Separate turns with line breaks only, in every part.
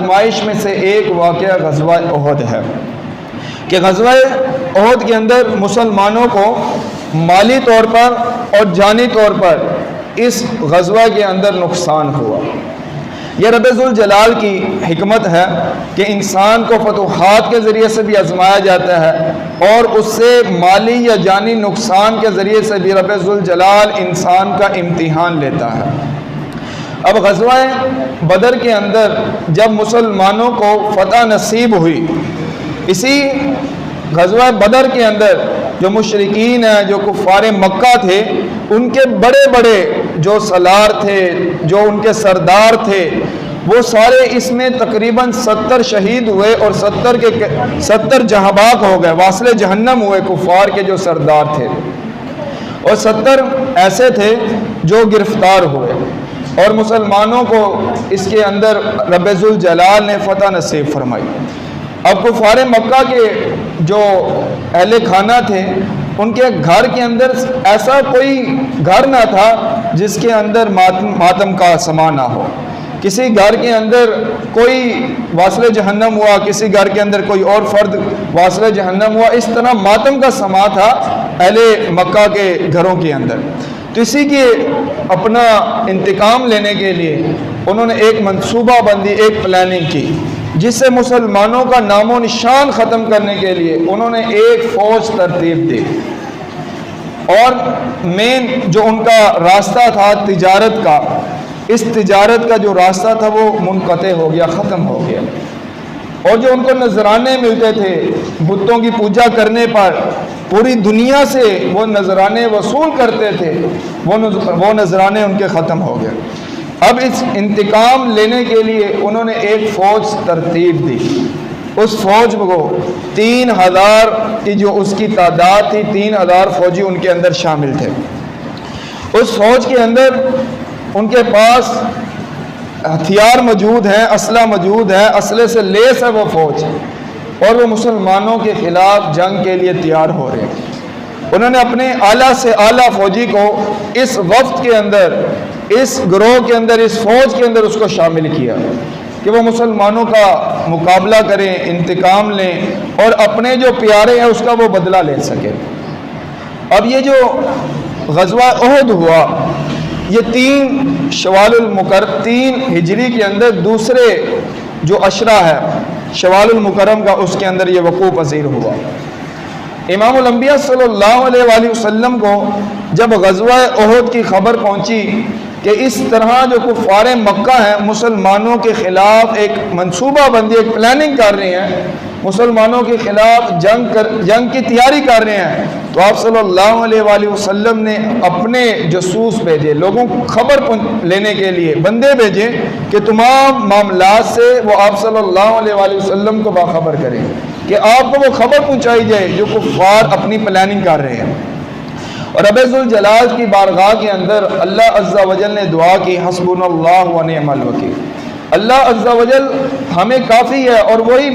آزمائش میں سے ایک واقعہ غزوہ احد ہے کہ غزوہ احد کے اندر مسلمانوں کو مالی طور پر اور جانی طور پر اس غزوہ کے اندر نقصان ہوا۔ یہ رب ذوالجلال کی حکمت ہے کہ انسان کو فتوحات کے ذریعے سے بھی آزمایا جاتا ہے اور اس سے مالی یا جانی نقصان کے ذریعے سے بھی رب ذوالجلال انسان کا امتحان لیتا ہے۔ اب غزوہ بدر کے اندر جب مسلمانوں کو فتح نصیب ہوئی، اسی غزوہ بدر کے اندر جو مشرکین ہیں، جو کفار مکہ تھے، ان کے بڑے بڑے جو سالار تھے، جو ان کے سردار تھے، وہ سارے اس میں تقریباً 70 شہید ہوئے اور 70 جہاں باق ہو گئے، واصل جہنم ہوئے کفار کے جو سردار تھے، اور 70 ایسے تھے جو گرفتار ہوئے، اور مسلمانوں کو اس کے اندر رب ذوالجلال نے فتح نصیب فرمائی۔ اب کفار مکہ کے جو اہل خانہ تھے، ان کے گھر کے اندر ایسا کوئی گھر نہ تھا جس کے اندر ماتم کا سما نہ ہو۔ کسی گھر کے اندر کوئی واصل جہنم ہوا، کسی گھر کے اندر کوئی اور فرد واصل جہنم ہوا، اس طرح ماتم کا سما تھا اہل مکہ کے گھروں کے اندر۔ تو اسی کے اپنا انتقام لینے کے لیے انہوں نے ایک منصوبہ بندی، ایک پلاننگ کی، جس سے مسلمانوں کا نام و نشان ختم کرنے کے لیے انہوں نے ایک فوج ترتیب دی، اور مین جو ان کا راستہ تھا تجارت کا، اس تجارت کا جو راستہ تھا وہ منقطع ہو گیا، ختم ہو گیا، اور جو ان کو نذرانے ملتے تھے بتوں کی پوجا کرنے پر، پوری دنیا سے وہ نذرانے وصول کرتے تھے، وہ نذرانے ان کے ختم ہو گئے۔ اب اس انتقام لینے کے لیے انہوں نے ایک فوج ترتیب دی۔ اس فوج کو 3000 کی جو اس کی تعداد تھی، 3000 فوجی ان کے اندر شامل تھے۔ اس فوج کے اندر ان کے پاس ہتھیار موجود ہیں، اسلحہ موجود ہے، اسلحے سے لیس ہے وہ فوج، اور وہ مسلمانوں کے خلاف جنگ کے لیے تیار ہو رہے ہیں۔ انہوں نے اپنے اعلیٰ سے اعلیٰ فوجی کو اس وفد کے اندر، اس گروہ کے اندر، اس فوج کے اندر اس کو شامل کیا کہ وہ مسلمانوں کا مقابلہ کریں، انتقام لیں، اور اپنے جو پیارے ہیں اس کا وہ بدلہ لے سکیں۔ اب یہ جو غزوہ احد ہوا، یہ 3 شوال المکرم، 3 ہجری کے اندر دوسرے جو عشرہ ہے شوال المکرم کا، اس کے اندر یہ وقوع پذیر ہوا۔ امام الانبیاء صلی اللہ علیہ وآلہ وسلم کو جب غزوہ احد کی خبر پہنچی کہ اس طرح جو کفار مکہ ہیں مسلمانوں کے خلاف ایک منصوبہ بندی، ایک پلاننگ کر رہے ہیں، مسلمانوں کے خلاف جنگ کی تیاری کر رہے ہیں، تو آپ صلی اللہ علیہ وآلہ وسلم نے اپنے جاسوس بھیجے، لوگوں کو خبر لینے کے لیے بندے بھیجے کہ تمام معاملات سے وہ آپ صلی اللہ علیہ وآلہ وسلم کو باخبر کریں، کہ آپ کو وہ خبر پہنچائی جائے جو کفار اپنی پلاننگ کر رہے ہیں۔ اور رب ذوالجلال کی بارگاہ کے اندر اللہ عز و جل نے دعا کی، حسبنا اللہ و نعم الوکیل، اللہ عز و جل ہمیں کافی ہے اور وہی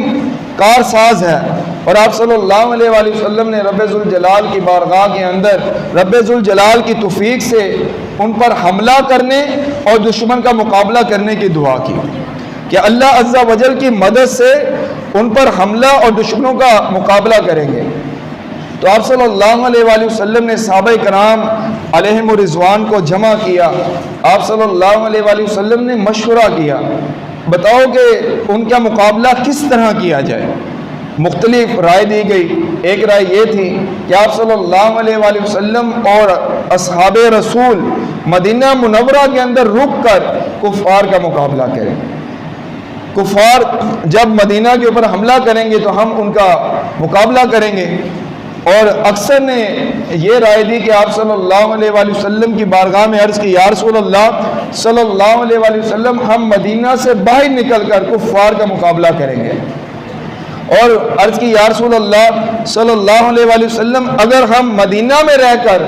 کار ساز ہے۔ اور آپ صلی اللہ علیہ وآلہ وسلم نے رب ذوالجلال کی بارگاہ کے اندر رب ذوالجلال کی توفیق سے ان پر حملہ کرنے اور دشمن کا مقابلہ کرنے کی دعا کی کہ اللہ عز و جل کی مدد سے ان پر حملہ اور دشمنوں کا مقابلہ کریں گے۔ تو آپ صلی اللہ علیہ وآلہ وسلم نے صحابہ کرام علیہم الرضوان کو جمع کیا، آپ صلی اللہ علیہ وآلہ وسلم نے مشورہ کیا، بتاؤ کہ ان کا مقابلہ کس طرح کیا جائے۔ مختلف رائے دی گئی۔ ایک رائے یہ تھی کہ آپ صلی اللہ علیہ وآلہ وسلم اور اصحاب رسول مدینہ منورہ کے اندر رک کر کفار کا مقابلہ کریں۔ کفار جب مدینہ کے اوپر حملہ کریں گے تو ہم ان کا مقابلہ کریں گے۔ اور اکثر نے یہ رائے دی کہ آپ صلی اللہ علیہ وآلہ وسلم کی بارگاہ میں عرض کی، یا رسول اللہ صلی اللہ علیہ وآلہ وسلم ہم مدینہ سے باہر نکل کر کفار کا مقابلہ کریں گے۔ اور عرض کی، یا رسول اللہ صلی اللہ علیہ وآلہ وسلم اگر ہم مدینہ میں رہ کر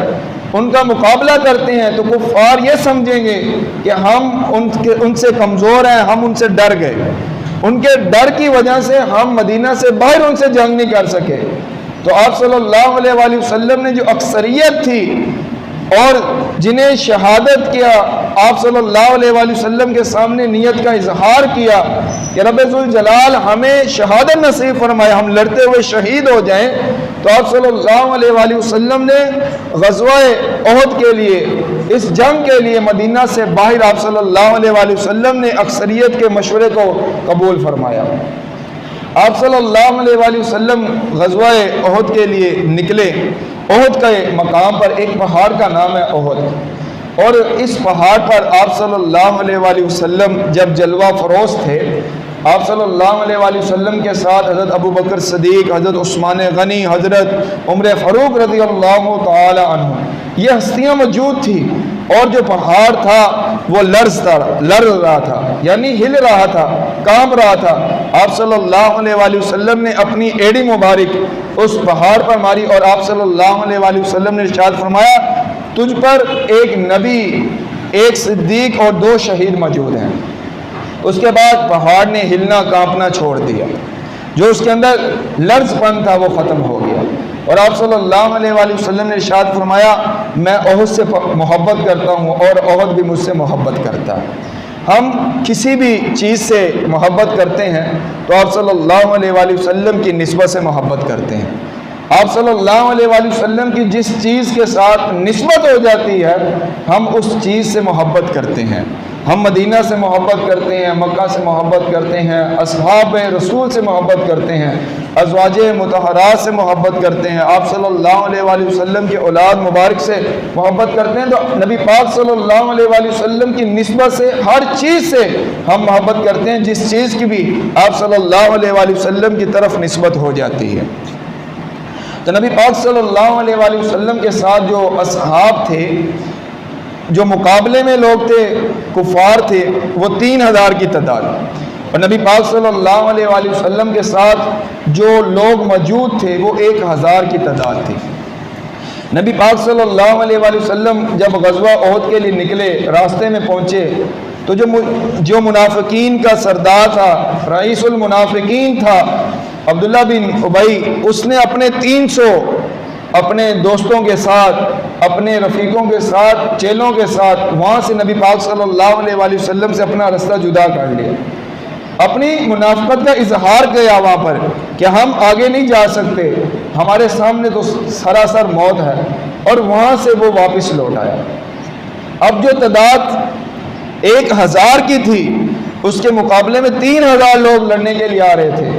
ان کا مقابلہ کرتے ہیں تو کفار یہ سمجھیں گے کہ ہم ان سے کمزور ہیں، ہم ان سے ڈر گئے، ان کے ڈر کی وجہ سے ہم مدینہ سے باہر ان سے جنگ نہیں کر سکے۔ تو آپ صلی اللہ علیہ وآلہ وسلم نے جو اکثریت تھی اور جنہیں شہادت کیا آپ صلی اللہ علیہ وآلہ وسلم کے سامنے نیت کا اظہار کیا کہ رب ذوالجلال ہمیں شہادت نصیب فرمائے، ہم لڑتے ہوئے شہید ہو جائیں، تو آپ صلی اللہ علیہ وآلہ وسلم نے غزوہ احد کے لیے، اس جنگ کے لیے مدینہ سے باہر آپ صلی اللہ علیہ وآلہ وسلم نے اکثریت کے مشورے کو قبول فرمایا۔ آپ صلی اللہ علیہ وآلہ وسلم غزوہ احد کے لیے نکلے۔ احد کے مقام پر ایک پہاڑ کا نام ہے احد، اور اس پہاڑ پر آپ صلی اللہ علیہ وآلہ وسلم جب جلوہ فروز تھے، آپ صلی اللہ علیہ وآلہ وسلم کے ساتھ حضرت ابو بکر صدیق، حضرت عثمان غنی، حضرت عمر فاروق رضی اللہ تعالی عنہ، یہ ہستیاں موجود تھی، اور جو پہاڑ تھا وہ لرز رہا تھا، یعنی ہل رہا تھا، کانپ رہا تھا۔ آپ صلی اللہ علیہ وآلہ وسلم نے اپنی ایڑی مبارک اس پہاڑ پر ماری، اور آپ صلی اللہ علیہ وآلہ وسلم نے ارشاد فرمایا تجھ پر ایک نبی، ایک صدیق اور 2 شہید موجود ہیں۔ اس کے بعد پہاڑ نے ہلنا کانپنا چھوڑ دیا، جو اس کے اندر لرز پن تھا وہ ختم ہو گیا، اور آپ صلی اللہ علیہ وآلہ وسلم نے ارشاد فرمایا میں احد سے محبت کرتا ہوں اور احد بھی مجھ سے محبت کرتا ہے۔ ہم کسی بھی چیز سے محبت کرتے ہیں تو آپ صلی اللہ علیہ وآلہ وسلم کی نسبت سے محبت کرتے ہیں۔ آپ صلی اللہ علیہ وآلہ وسلم کی جس چیز کے ساتھ نسبت ہو جاتی ہے ہم اس چیز سے محبت کرتے ہیں۔ ہم مدینہ سے محبت کرتے ہیں، مکہ سے محبت کرتے ہیں، اصحاب رسول سے محبت کرتے ہیں، ازواج مطہرات سے محبت کرتے ہیں، آپ صلی اللہ علیہ وآلہ وسلم کی اولاد مبارک سے محبت کرتے ہیں۔ تو نبی پاک صلی اللہ علیہ وآلہ وسلم کی نسبت سے ہر چیز سے ہم محبت کرتے ہیں جس چیز کی بھی آپ صلی اللہ علیہ وآلہ وسلم کی طرف نسبت ہو جاتی ہے۔ تو نبی پاک صلی اللہ علیہ وآلہ وسلم کے ساتھ جو اصحاب تھے، جو مقابلے میں لوگ تھے، کفار تھے، وہ 3000 کی تعداد، اور نبی پاک صلی اللہ علیہ وآلہ وسلم کے ساتھ جو لوگ موجود تھے وہ 1000 کی تعداد تھی۔ نبی پاک صلی اللہ علیہ وآلہ وسلم جب غزوہ احد کے لیے نکلے، راستے میں پہنچے تو جو منافقین کا سردار تھا، رئیس المنافقین تھا عبداللہ بن ابی، اس نے اپنے 300 اپنے دوستوں کے ساتھ، اپنے رفیقوں کے ساتھ، چیلوں کے ساتھ وہاں سے نبی پاک صلی اللہ علیہ وآلہ وسلم سے اپنا رستہ جدا کر لیا، اپنی منافقت کا اظہار کیا وہاں پر کہ ہم آگے نہیں جا سکتے، ہمارے سامنے تو سراسر موت ہے، اور وہاں سے وہ واپس لوٹ آیا۔ اب جو تعداد 1000 کی تھی اس کے مقابلے میں 3000 لوگ لڑنے کے لیے آ رہے تھے۔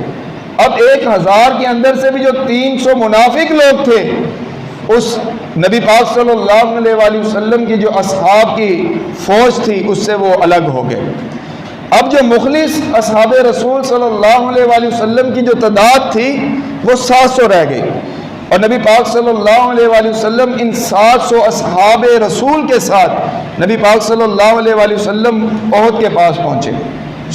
اب 1000 کے اندر سے بھی جو 300 منافق لوگ تھے، اس نبی پاک صلی اللہ علیہ وآلہ وسلم کی جو اصحاب کی فوج تھی اس سے وہ الگ ہو گئے۔ اب جو مخلص اصحاب رسول صلی اللہ علیہ وآلہ وسلم کی جو تعداد تھی وہ 700 رہ گئی، اور نبی پاک صلی اللہ علیہ وآلہ وسلم ان 700 اصحاب رسول کے ساتھ نبی پاک صلی اللہ علیہ وآلہ وسلم احد کے پاس پہنچے۔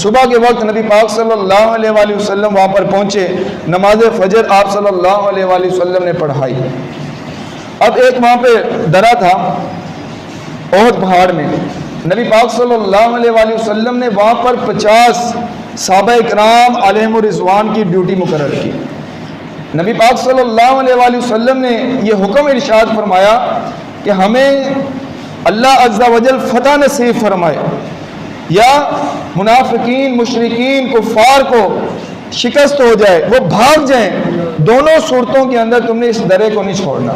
صبح کے وقت نبی پاک صلی اللہ علیہ وآلہ وسلم وہاں پر پہنچے، نماز فجر آپ صلی اللہ علیہ وآلہ وسلم نے پڑھائی۔ اب ایک وہاں پہ درہ تھا احد پہاڑ میں، نبی پاک صلی اللہ علیہ وآلہ وسلم نے وہاں پر 50 صحابہ اکرام علیہم الرضوان کی ڈیوٹی مقرر کی۔ نبی پاک صلی اللہ علیہ وآلہ وسلم نے یہ حکم ارشاد فرمایا کہ ہمیں اللہ عز و جل فتح نصیب فرمائے، یا منافقین، مشرکین، کفار کو شکست ہو جائے، وہ بھاگ جائیں، دونوں صورتوں کے اندر تم نے اس درے کو نہیں چھوڑنا۔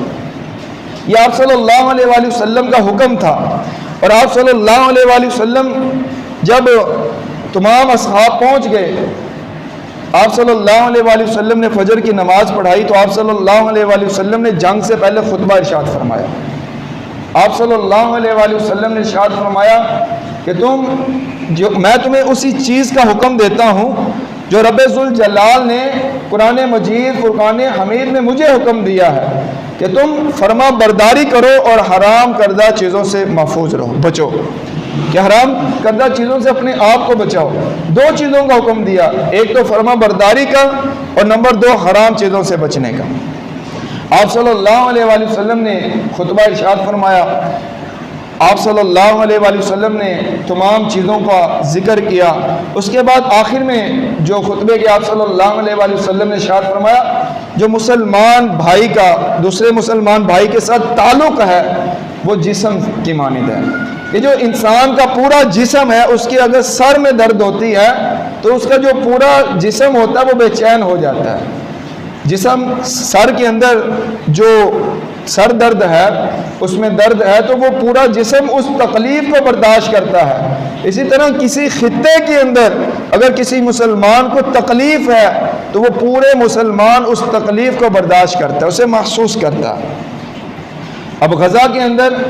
یہ آپ صلی اللہ علیہ وآلہ وسلم کا حکم تھا، اور آپ صلی اللہ علیہ وآلہ وسلم جب تمام اصحاب پہنچ گئے، آپ صلی اللہ علیہ وآلہ وسلم نے فجر کی نماز پڑھائی، تو آپ صلی اللہ علیہ وآلہ وسلم نے جنگ سے پہلے خطبہ ارشاد فرمایا۔ آپ صلی اللہ علیہ وآلہ وسلم نے ارشاد فرمایا کہ میں تمہیں اسی چیز کا حکم دیتا ہوں جو رب ذوالجلال نے قرآن مجید فرقان حمید میں مجھے حکم دیا ہے کہ تم فرما برداری کرو اور حرام کردہ چیزوں سے محفوظ رہو، بچو، کہ حرام کردہ چیزوں سے اپنے آپ کو بچاؤ۔ 2 چیزوں کا حکم دیا، ایک تو فرما برداری کا، اور نمبر 2 حرام چیزوں سے بچنے کا۔ آپ صلی اللہ علیہ وآلہ وسلم نے خطبہ ارشاد فرمایا، آپ صلی اللہ علیہ وآلہ وسلم نے تمام چیزوں کا ذکر کیا، اس کے بعد آخر میں جو خطبے کے آپ صلی اللہ علیہ وآلہ وسلم نے ارشاد فرمایا، جو مسلمان بھائی کا دوسرے مسلمان بھائی کے ساتھ تعلق ہے وہ جسم کی مانند ہے، کہ جو انسان کا پورا جسم ہے اس کی اگر سر میں درد ہوتی ہے تو اس کا جو پورا جسم ہوتا ہے وہ بے چین ہو جاتا ہے. جسم سر کے اندر جو سر درد ہے اس میں درد ہے تو وہ پورا جسم اس تکلیف کو برداشت کرتا ہے. اسی طرح کسی خطے کے اندر اگر کسی مسلمان کو تکلیف ہے تو وہ پورے مسلمان اس تکلیف کو برداشت کرتا ہے, اسے محسوس کرتا ہے. اب غزہ کے اندر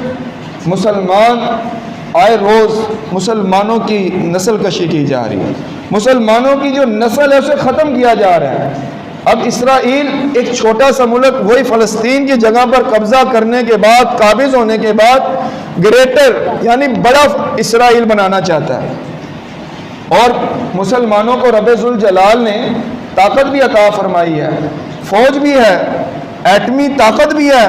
مسلمان آئے روز مسلمانوں کی نسل کشی کی جا رہی ہے, مسلمانوں کی جو نسل ہے اسے ختم کیا جا رہا ہے. اب اسرائیل ایک چھوٹا سا ملک وہی فلسطین کی جگہ پر قبضہ کرنے کے بعد, قابض ہونے کے بعد گریٹر یعنی بڑا اسرائیل بنانا چاہتا ہے. اور مسلمانوں کو رب ذوالجلال نے طاقت بھی عطا فرمائی ہے, فوج بھی ہے, ایٹمی طاقت بھی ہے,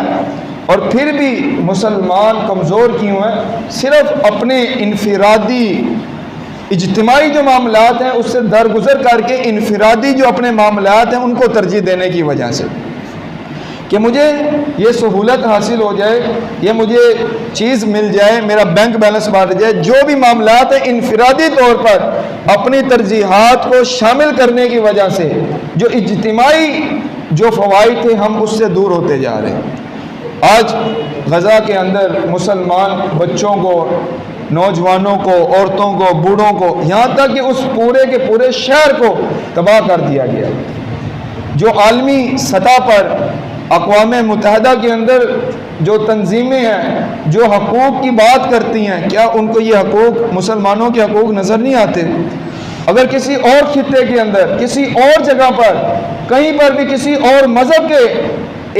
اور پھر بھی مسلمان کمزور کیوں ہیں؟ صرف اپنے انفرادی اجتماعی جو معاملات ہیں اس سے درگزر کر کے انفرادی جو اپنے معاملات ہیں ان کو ترجیح دینے کی وجہ سے, کہ مجھے یہ سہولت حاصل ہو جائے, یہ مجھے چیز مل جائے, میرا بینک بیلنس بڑھ جائے. جو بھی معاملات ہیں انفرادی طور پر اپنی ترجیحات کو شامل کرنے کی وجہ سے جو اجتماعی جو فوائد تھے ہم اس سے دور ہوتے جا رہے ہیں. آج غزہ کے اندر مسلمان بچوں کو, نوجوانوں کو, عورتوں کو, بوڑھوں کو, یہاں تک کہ اس پورے کے پورے شہر کو تباہ کر دیا گیا. جو عالمی سطح پر اقوام متحدہ کے اندر جو تنظیمیں ہیں جو حقوق کی بات کرتی ہیں, کیا ان کو یہ حقوق, مسلمانوں کے حقوق نظر نہیں آتے؟ اگر کسی اور خطے کے اندر, کسی اور جگہ پر, کہیں پر بھی کسی اور مذہب کے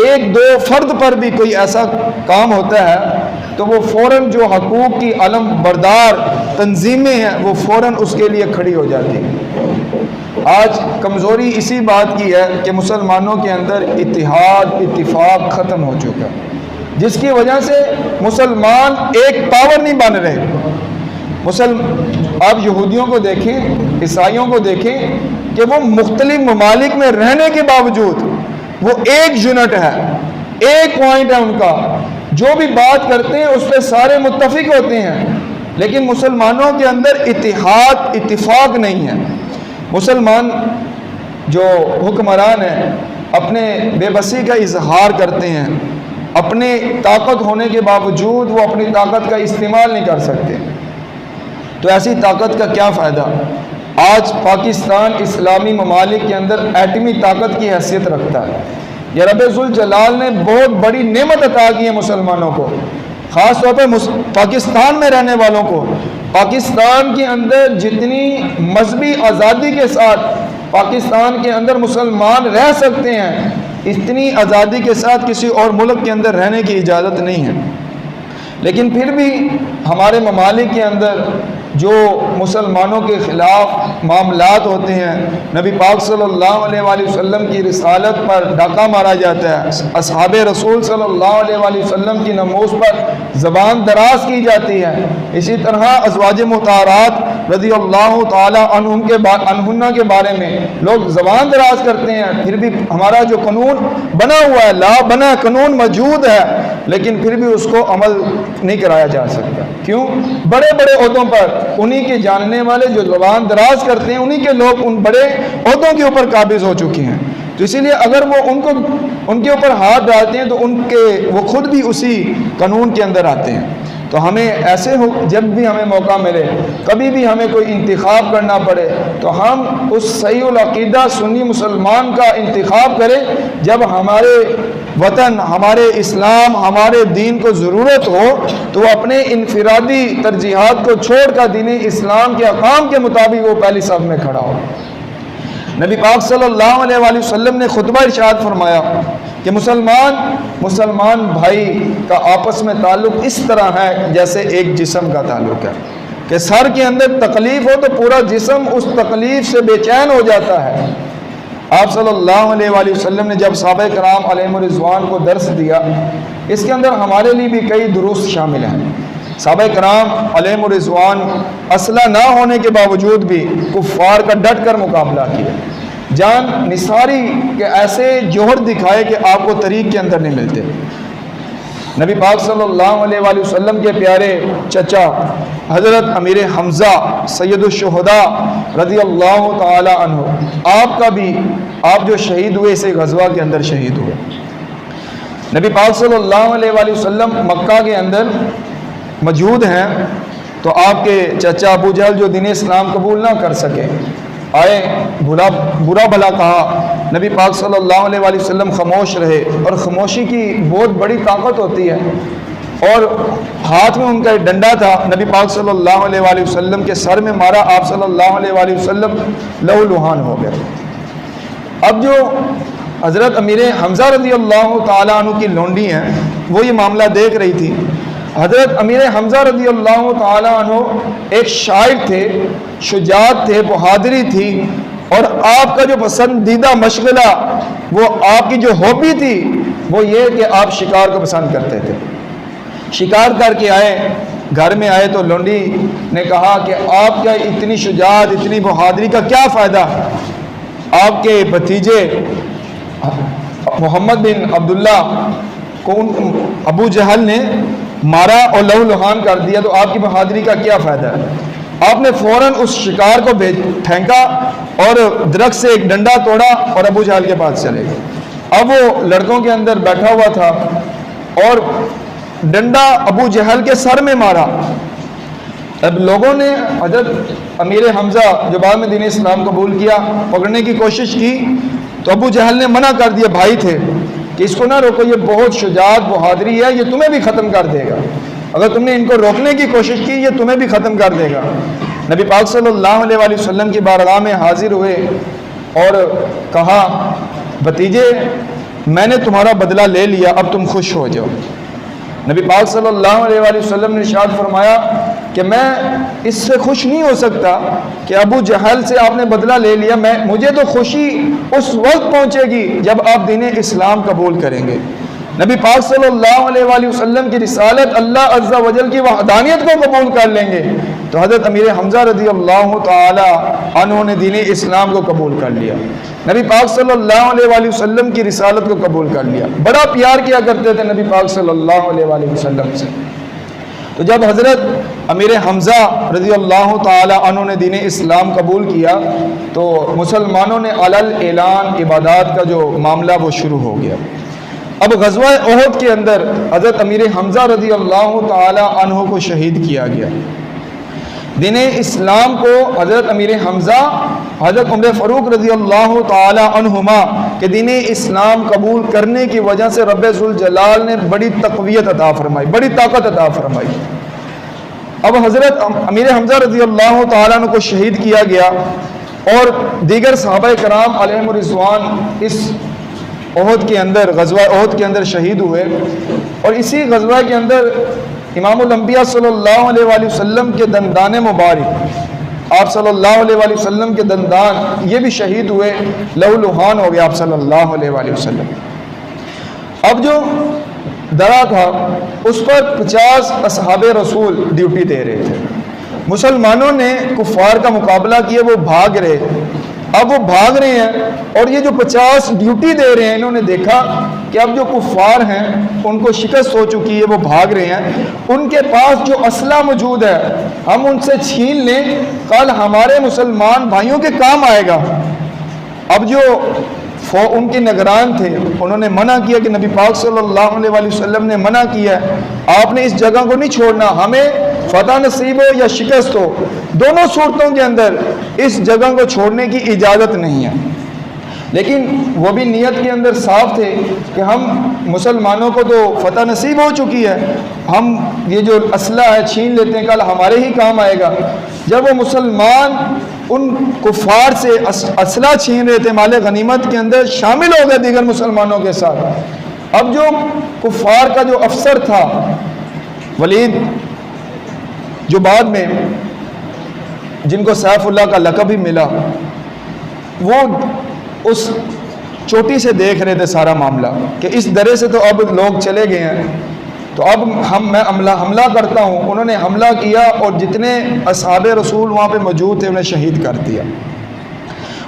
ایک دو فرد پر بھی کوئی ایسا کام ہوتا ہے تو وہ فوراً جو حقوق کی علم بردار تنظیمیں ہیں وہ فوراً اس کے لیے کھڑی ہو جاتی ہیں. آج کمزوری اسی بات کی ہے کہ مسلمانوں کے اندر اتحاد, اتفاق ختم ہو چکا ہے, جس کی وجہ سے مسلمان ایک پاور نہیں بن رہے. آپ یہودیوں کو دیکھیں, عیسائیوں کو دیکھیں کہ وہ مختلف ممالک میں رہنے کے باوجود وہ ایک یونٹ ہے, ایک پوائنٹ ہے ان کا, جو بھی بات کرتے ہیں اس پہ سارے متفق ہوتے ہیں. لیکن مسلمانوں کے اندر اتحاد, اتفاق نہیں ہے. مسلمان جو حکمران ہیں اپنے بے بسی کا اظہار کرتے ہیں, اپنے طاقت ہونے کے باوجود وہ اپنی طاقت کا استعمال نہیں کر سکتے. تو ایسی طاقت کا کیا فائدہ؟ آج پاکستان اسلامی ممالک کے اندر ایٹمی طاقت کی حیثیت رکھتا ہے. یہ رب ذوالجلال نے بہت بڑی نعمت عطا کی ہے مسلمانوں کو, خاص طور پر پاکستان میں رہنے والوں کو. پاکستان کے اندر جتنی مذہبی آزادی کے ساتھ پاکستان کے اندر مسلمان رہ سکتے ہیں, اتنی آزادی کے ساتھ کسی اور ملک کے اندر رہنے کی اجازت نہیں ہے. لیکن پھر بھی ہمارے ممالک کے اندر جو مسلمانوں کے خلاف معاملات ہوتے ہیں, نبی پاک صلی اللہ علیہ وآلہ وسلم کی رسالت پر ڈاکہ مارا جاتا ہے, اصحاب رسول صلی اللہ علیہ وآلہ وسلم کی ناموس پر زبان دراز کی جاتی ہے. اسی طرح ازواج مطہرات رضی اللہ تعالی عنہن کے بارے میں لوگ زبان دراز کرتے ہیں. پھر بھی ہمارا جو قانون بنا ہوا ہے, لا بنا قانون موجود ہے, لیکن پھر بھی اس کو عمل نہیں کرایا جا سکتا. کیوں؟ بڑے بڑے عہدوں پر انہی کے جاننے والے جو زبان دراز کرتے ہیں, انہی کے لوگ ان بڑے عہدوں کے اوپر قابض ہو چکے ہیں. تو اسی لیے اگر وہ ان کے اوپر ہاتھ ڈالتے ہیں تو وہ خود بھی اسی قانون کے اندر آتے ہیں. تو ہمیں ایسے جب بھی ہمیں موقع ملے, کبھی بھی ہمیں کوئی انتخاب کرنا پڑے, تو ہم اس صحیح العقیدہ سنی مسلمان کا انتخاب کریں جب ہمارے وطن, ہمارے اسلام, ہمارے دین کو ضرورت ہو تو وہ اپنے انفرادی ترجیحات کو چھوڑ کر دین اسلام کے احکام کے مطابق وہ پہلی صف میں کھڑا ہو. نبی پاک صلی اللہ علیہ وآلہ وسلم نے خطبہ ارشاد فرمایا کہ مسلمان بھائی کا آپس میں تعلق اس طرح ہے جیسے ایک جسم کا تعلق ہے, کہ سر کے اندر تکلیف ہو تو پورا جسم اس تکلیف سے بے چین ہو جاتا ہے. آپ صلی اللہ علیہ وآلہ وسلم نے جب صحابہ کرام علیہم الرضوان کو درس دیا, اس کے اندر ہمارے لیے بھی کئی دروس شامل ہیں. صحابہ کرام علیہم الرضوان اسلحہ نہ ہونے کے باوجود بھی کفار کا ڈٹ کر مقابلہ کیا, جان نثاری کے ایسے جوہر دکھائے کہ آپ کو طریق کے اندر نہیں ملتے. نبی پاک صلی اللہ علیہ وآلہ وسلم کے پیارے چچا حضرت امیر حمزہ سید الشہداء رضی اللہ تعالی عنہ، آپ جو شہید ہوئے اسے غزوہ کے اندر شہید ہوئے۔ نبی پاک صلی اللہ علیہ وآلہ وسلم مکہ کے اندر موجود ہیں، تو آپ کے چچا ابو جہل جو دین اسلام قبول نہ کر سکے، آئے برا بھلا کہا، نبی پاک صلی اللہ علیہ وآلہ وسلم خاموش رہے، اور خاموشی کی بہت بڑی طاقت ہوتی ہے، اور ہاتھ میں ان کا ایک ڈنڈا تھا، نبی پاک صلی اللہ علیہ وآلہ وسلم کے سر میں مارا، آپ صلی اللہ علیہ وآلہ وسلم لہو لہان ہو گئے۔ اب جو حضرت امیر حمزہ رضی اللہ تعالیٰ عنہ کی لونڈی ہیں، وہ یہ معاملہ دیکھ رہی تھی۔ حضرت امیر حمزہ رضی اللہ تعالیٰ عنہ ایک شاعر تھے، شجاعت تھے، بہادری تھی، اور آپ کا جو پسندیدہ مشغلہ، وہ آپ کی جو ہابی تھی، وہ یہ کہ آپ شکار کو پسند کرتے تھے۔ شکار کر کے آئے، گھر میں آئے تو لونڈی نے کہا کہ آپ کا اتنی شجاعت، اتنی بہادری کا کیا فائدہ؟ آپ کے بھتیجے محمد بن عبداللہ کو ابو جہل نے مارا اور لہو لہان کر دیا، تو آپ کی بہادری کا کیا فائدہ ہے؟ آپ نے فوراً اس شکار کو پھینکا اور درخت سے ایک ڈنڈا توڑا اور ابو جہل کے پاس چلے گئے۔ اب وہ لڑکوں کے اندر بیٹھا ہوا تھا اور ڈنڈا ابو جہل کے سر میں مارا۔ اب لوگوں نے حضرت امیر حمزہ جو بعد میں دین اسلام قبول کیا، پکڑنے کی کوشش کی، تو ابو جہل نے منع کر دیا، بھائی تھے، کہ اس کو نہ روکو، یہ بہت شجاعت بہادری ہے، یہ تمہیں بھی ختم کر دے گا، اگر تم نے ان کو روکنے کی کوشش کی یہ تمہیں بھی ختم کر دے گا۔ نبی پاک صلی اللہ علیہ وآلہ وسلم کی بارگاہ میں حاضر ہوئے اور کہا، بھتیجے میں نے تمہارا بدلہ لے لیا، اب تم خوش ہو جاؤ۔ نبی پاک صلی اللہ علیہ وآلہ وسلم نے ارشاد فرمایا کہ میں اس سے خوش نہیں ہو سکتا کہ ابو جہل سے آپ نے بدلہ لے لیا، مجھے تو خوشی اس وقت پہنچے گی جب آپ دین اسلام قبول کریں گے، نبی پاک صلی اللہ علیہ وآلہ وسلم کی رسالت، اللہ عز و جل کی وحدانیت کو قبول کر لیں گے۔ تو حضرت امیر حمزہ رضی اللہ تعالی عنہ نے دین اسلام کو قبول کر لیا، نبی پاک صلی اللہ علیہ وآلہ وسلم کی رسالت کو قبول کر لیا، بڑا پیار کیا کرتے تھے نبی پاک صلی اللہ علیہ وآلہ وسلم سے۔ تو جب حضرت امیر حمزہ رضی اللہ تعالی عنہ نے دین اسلام قبول کیا تو مسلمانوں نے علل اعلان عبادات کا جو معاملہ وہ شروع ہو گیا۔ اب غزوہ احد کے اندر حضرت امیر حمزہ رضی اللہ تعالی عنہ کو شہید کیا گیا۔ دین اسلام کو حضرت امیر حمزہ، حضرت عمر فاروق رضی اللہ تعالی عنہما کہ دین اسلام قبول کرنے کی وجہ سے رب ذوالجلال نے بڑی تقویت عطا فرمائی، بڑی طاقت عطا فرمائی۔ اب حضرت امیر حمزہ رضی اللہ تعالی عنہ کو شہید کیا گیا اور دیگر صحابہ کرام علیہم رضوان اس احد کے اندر، غزوہ احد کے اندر شہید ہوئے، اور اسی غزوہ کے اندر امام الانبیاء صلی اللہ علیہ وآلہ وسلم کے دندان مبارک، آپ صلی اللہ علیہ وآلہ وسلم کے دندان یہ بھی شہید ہوئے، لہو لہان ہو گیا آپ صلی اللہ علیہ وآلہ وسلم۔ اب جو درا تھا اس پر 50 اصحاب رسول ڈیوٹی دے رہے تھے، مسلمانوں نے کفار کا مقابلہ کیا، وہ بھاگ رہے، اب وہ بھاگ رہے ہیں اور یہ جو 50 ڈیوٹی دے رہے ہیں انہوں نے دیکھا کہ اب جو کفار ہیں ان کو شکست ہو چکی ہے، وہ بھاگ رہے ہیں، ان کے پاس جو اسلحہ موجود ہے ہم ان سے چھین لیں، کل ہمارے مسلمان بھائیوں کے کام آئے گا۔ اب جو ان کے نگران تھے انہوں نے منع کیا کہ نبی پاک صلی اللہ علیہ وآلہ وسلم نے منع کیا ہے، آپ نے اس جگہ کو نہیں چھوڑنا، ہمیں فتح نصیب ہو یا شکست ہو، دونوں صورتوں کے اندر اس جگہ کو چھوڑنے کی اجازت نہیں ہے۔ لیکن وہ بھی نیت کے اندر صاف تھے کہ ہم مسلمانوں کو تو فتح نصیب ہو چکی ہے، ہم یہ جو اسلحہ ہے چھین لیتے ہیں، کل ہمارے ہی کام آئے گا۔ جب وہ مسلمان ان کفار سے اسلحہ چھین رہے تھے، مال غنیمت کے اندر شامل ہو گئے دیگر مسلمانوں کے ساتھ۔ اب جو کفار کا جو افسر تھا ولید، جو بعد میں جن کو سیف اللہ کا لقب بھی ملا، وہ اس چوٹی سے دیکھ رہے تھے سارا معاملہ کہ اس درے سے تو اب لوگ چلے گئے ہیں، تو اب میں حملہ کرتا ہوں۔ انہوں نے حملہ کیا اور جتنے اصحاب رسول وہاں پہ موجود تھے انہیں شہید کر دیا۔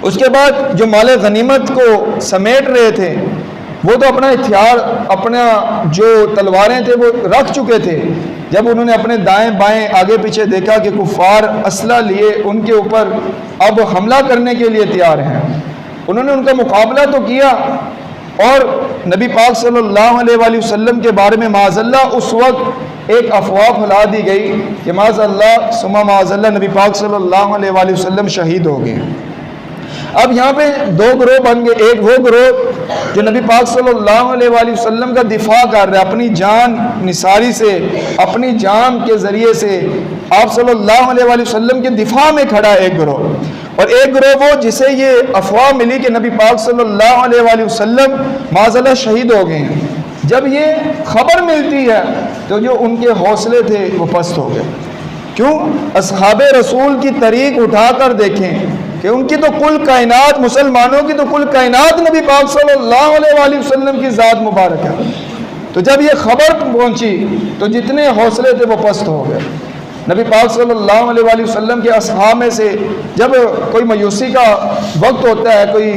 اس کے بعد جو مال غنیمت کو سمیٹ رہے تھے وہ تو اپنا ہتھیار، اپنا جو تلواریں تھے وہ رکھ چکے تھے۔ جب انہوں نے اپنے دائیں بائیں آگے پیچھے دیکھا کہ کفار اسلحہ لیے ان کے اوپر اب حملہ کرنے کے لیے تیار ہیں، انہوں نے ان کا مقابلہ تو کیا، اور نبی پاک صلی اللہ علیہ وآلہ وسلم کے بارے میں معاذ اللہ اس وقت ایک افواہ پھیلا دی گئی کہ معاذ اللہ ثم معاذ اللہ نبی پاک صلی اللہ علیہ وآلہ وسلم شہید ہو گئے۔ اب یہاں پہ دو گروہ بن گئے، ایک وہ گروہ جو نبی پاک صلی اللہ علیہ وآلہ وسلم کا دفاع کر رہا ہے، اپنی جان نثاری سے، اپنی جان کے ذریعے سے آپ صلی اللہ علیہ وآلہ وسلم کے دفاع میں کھڑا ہے ایک گروہ، اور ایک گروہ وہ جسے یہ افواہ ملی کہ نبی پاک صلی اللہ علیہ وآلہ وسلم معاذ اللہ شہید ہو گئے ہیں۔ جب یہ خبر ملتی ہے تو جو ان کے حوصلے تھے وہ پست ہو گئے۔ کیوں؟ اصحاب رسول کی طریق اٹھا کر دیکھیں کہ ان کی تو کل کائنات، مسلمانوں کی تو کل کائنات نبی پاک صلی اللہ علیہ وآلہ وسلم کی ذات مبارک ہے۔ تو جب یہ خبر پہنچی تو جتنے حوصلے تھے وہ پست ہو گئے۔ نبی پاک صلی اللہ علیہ وآلہ وسلم کے اصحاب میں سے جب کوئی مایوسی کا وقت ہوتا ہے، کوئی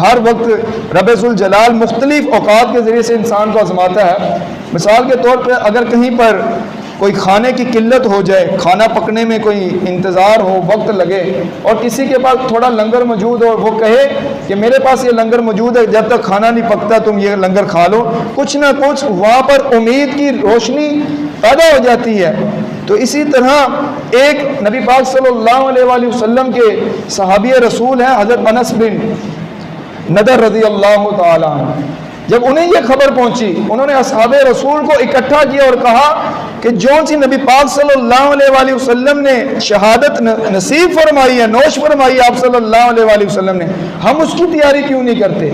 ہر وقت رب ذوالجلال مختلف اوقات کے ذریعے سے انسان کو آزماتا ہے۔ مثال کے طور پہ اگر کہیں پر کوئی کھانے کی قلت ہو جائے، کھانا پکنے میں کوئی انتظار ہو، وقت لگے، اور کسی کے پاس تھوڑا لنگر موجود ہو، وہ کہے کہ میرے پاس یہ لنگر موجود ہے، جب تک کھانا نہیں پکتا تم یہ لنگر کھا لو، کچھ نہ کچھ وہاں پر امید کی روشنی پیدا ہو جاتی ہے۔ تو اسی طرح ایک نبی پاک صلی اللہ علیہ وآلہ وسلم کے صحابی رسول ہیں حضرت انس بن نضر رضی اللہ تعالی عنہ۔ جب انہیں یہ خبر پہنچی، انہوں نے اصحاب رسول کو اکٹھا کیا اور کہا کہ جون سی نبی پاک صلی اللہ علیہ وآلہ وسلم نے شہادت نصیب فرمائی ہے، نوش فرمائی ہے آپ صلی اللہ علیہ وآلہ وسلم نے، ہم اس کی تیاری کیوں نہیں کرتے؟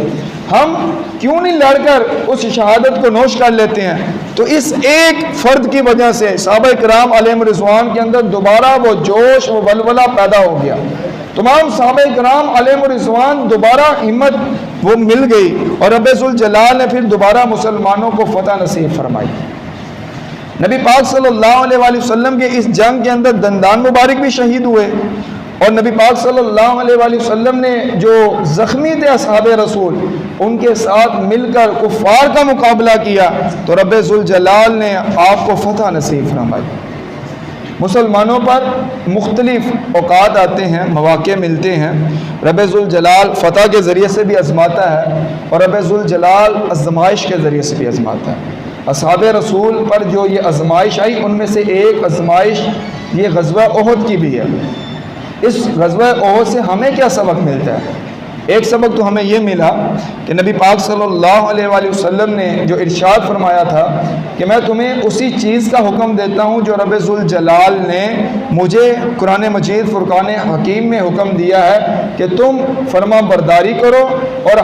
ہم کیوں نہیں لڑ کر اس شہادت کو نوش کر لیتے ہیں؟ تو اس ایک فرد کی وجہ سے صحابہ کرام علیہم رضوان کے اندر دوبارہ وہ جوش، وہ ولولہ پیدا ہو گیا۔ تمام صحابہ کرام علیہم رضوان دوبارہ ہمت وہ مل گئی، اور رب ذوالجلال نے پھر دوبارہ مسلمانوں کو فتح نصیب فرمائی۔ نبی پاک صلی اللہ علیہ وآلہ وسلم کے اس جنگ کے اندر دندان مبارک بھی شہید ہوئے، اور نبی پاک صلی اللہ علیہ وآلہ وسلم نے جو زخمی تھے اصحاب رسول، ان کے ساتھ مل کر کفار کا مقابلہ کیا تو رب ذوالجلال نے آپ کو فتح نصیب فرمائی۔ مسلمانوں پر مختلف اوقات آتے ہیں، مواقع ملتے ہیں، رب ذوالجلال فتح کے ذریعے سے بھی آزماتا ہے، اور رب ذوالجلال آزمائش کے ذریعے سے بھی آزماتا ہے۔ اصحاب رسول پر جو یہ آزمائش آئی، ان میں سے ایک آزمائش یہ غزوہ احد کی بھی ہے۔ اس غزوہ احد سے ہمیں کیا سبق ملتا ہے؟ ایک سبق تو ہمیں یہ ملا کہ نبی پاک صلی اللہ علیہ وآلہ وسلم نے جو ارشاد فرمایا تھا کہ میں تمہیں اسی چیز کا حکم دیتا ہوں جو رب ذوالجلال نے مجھے قرآن مجید فرقان حکیم میں حکم دیا ہے کہ تم فرما برداری کرو اور